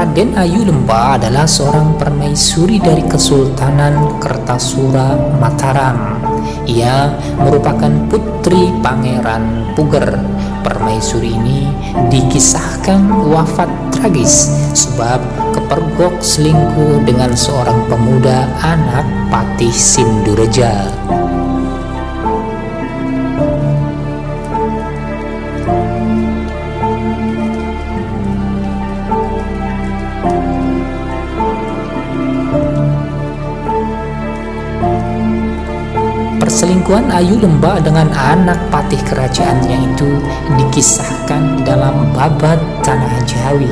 Raden Ayu Lemba adalah seorang permaisuri dari Kesultanan Kertasura Mataram. Ia merupakan putri Pangeran Puger. Permaisuri ini dikisahkan wafat tragis sebab kepergok selingkuh dengan seorang pemuda anak Patih Sindureja. Perselingkuhan Ayu Lemba dengan anak patih kerajaannya itu dikisahkan dalam Babad Tanah Jawi.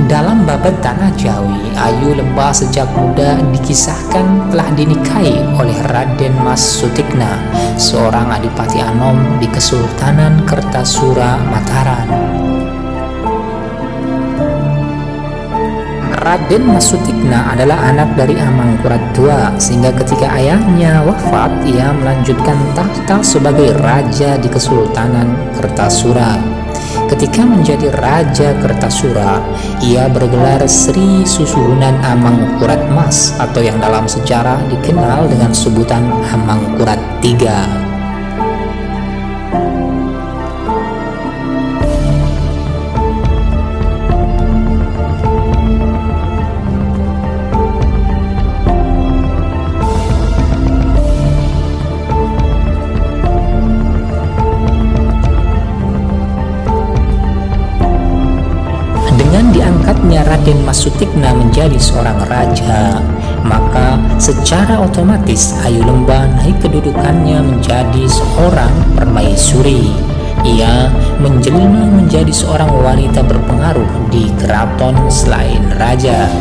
Dalam Babad Tanah Jawi, Ayu Lemba sejak muda dikisahkan telah dinikahi oleh Raden Mas Sutikna, seorang adipati Anom di Kesultanan Kertasura Mataram. Raden Mas Sutikna adalah anak dari Amangkurat II, sehingga ketika ayahnya wafat, ia melanjutkan tahta sebagai raja di Kesultanan Kertasura. Ketika menjadi Raja Kertasura, ia bergelar Sri Susuhunan Amangkurat Mas, atau yang dalam sejarah dikenal dengan sebutan Amangkurat III. Dengan diangkatnya Raden Mas Sutikna menjadi seorang raja, maka secara otomatis Ayu Lemba naik kedudukannya menjadi seorang permaisuri. Ia menjelma menjadi seorang wanita berpengaruh di keraton selain raja.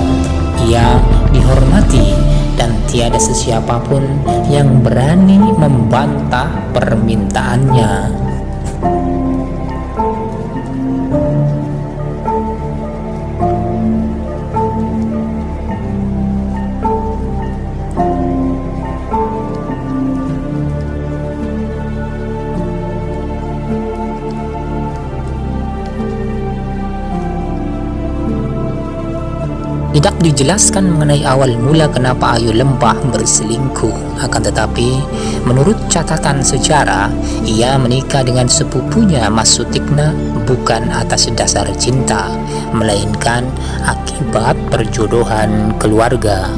Ia dihormati dan tiada sesiapapun yang berani membantah permintaannya. Tidak dijelaskan mengenai awal mula kenapa Ayu Lemba berselingkuh, akan tetapi menurut catatan sejarah, ia menikah dengan sepupunya Mas Sutikna bukan atas dasar cinta, melainkan akibat perjodohan keluarga.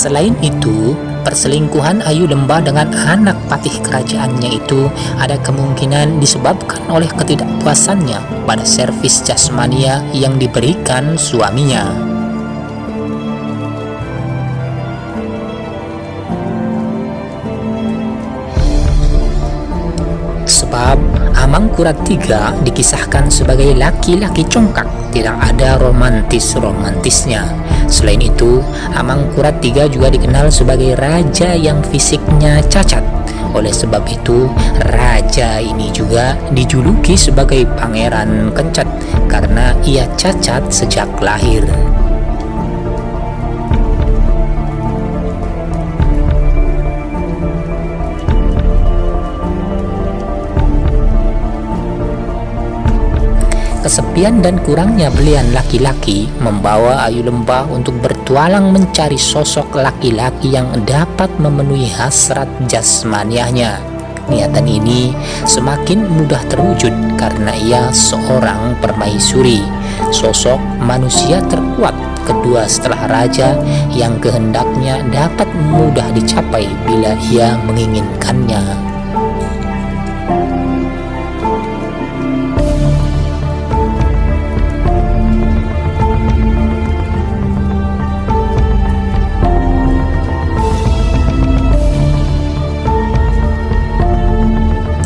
Selain itu, perselingkuhan Ayu Lemba dengan anak patih kerajaannya itu ada kemungkinan disebabkan oleh ketidakpuasannya pada servis jasmania yang diberikan suaminya. Sebab Amangkurat III dikisahkan sebagai laki-laki congkak, tidak ada romantisnya. Selain itu, Amangkurat III juga dikenal sebagai raja yang fisiknya cacat. Oleh sebab itu, raja ini juga dijuluki sebagai Pangeran Kencat karena ia cacat sejak lahir. Kesepian dan kurangnya belian laki-laki membawa Ayu Lemba untuk bertualang mencari sosok laki-laki yang dapat memenuhi hasrat jasmaniahnya. Niatan ini semakin mudah terwujud karena ia seorang permaisuri, sosok manusia terkuat kedua setelah raja yang kehendaknya dapat mudah dicapai bila ia menginginkannya.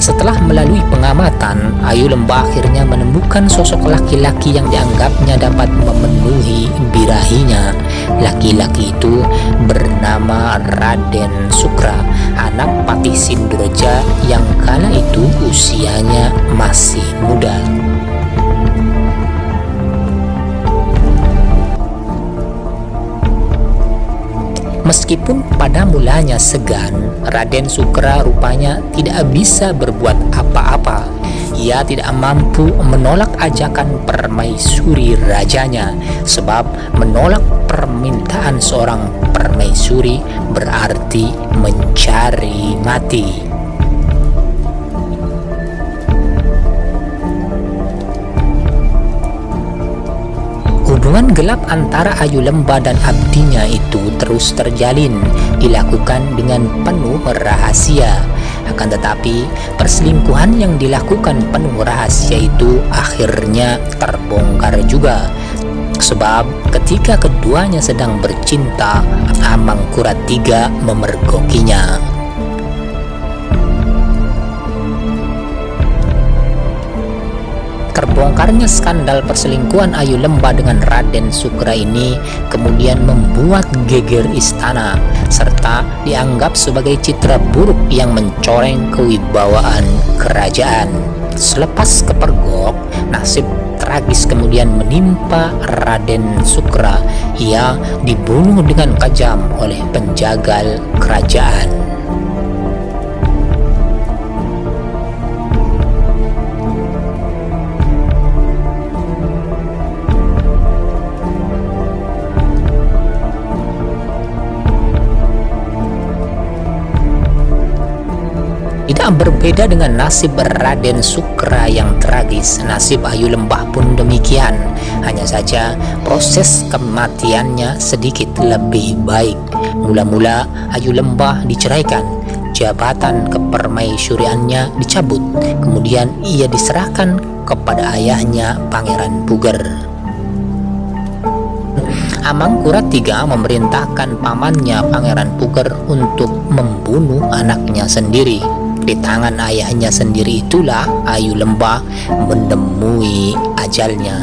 Setelah melalui pengamatan, Ayu Lembah akhirnya menemukan sosok laki-laki yang dianggapnya dapat memenuhi birahinya. Laki-laki itu bernama Raden Sukra, anak Patih Sindroja yang kala itu usianya masih muda. Meskipun pada mulanya segan, Raden Sukra rupanya tidak bisa berbuat apa-apa. Ia tidak mampu menolak ajakan permaisuri rajanya, sebab menolak permintaan seorang permaisuri berarti mencari mati. Hubungan gelap antara Ayu Lembah dan abdinya itu terus terjalin, dilakukan dengan penuh rahasia. Akan tetapi, perselingkuhan yang dilakukan penuh rahasia itu akhirnya terbongkar juga. Sebab ketika keduanya sedang bercinta, Amangkurat III memergokinya. Terbongkarnya skandal perselingkuhan Ayu Lembah dengan Raden Sukra ini kemudian membuat geger istana, serta dianggap sebagai citra buruk yang mencoreng kewibawaan kerajaan. Selepas kepergok, nasib tragis kemudian menimpa Raden Sukra. Ia dibunuh dengan kejam oleh penjagal kerajaan. Tidak berbeda dengan nasib Raden Sukra yang tragis, nasib Ayu Lembah pun demikian. Hanya saja proses kematiannya sedikit lebih baik. Mula-mula Ayu Lembah diceraikan, jabatan kepermaisuriannya dicabut, kemudian ia diserahkan kepada ayahnya Pangeran Puger. Amangkurat III memerintahkan pamannya Pangeran Puger untuk membunuh anaknya sendiri. Di tangan ayahnya sendiri itulah Ayu Lembah menemui ajalnya.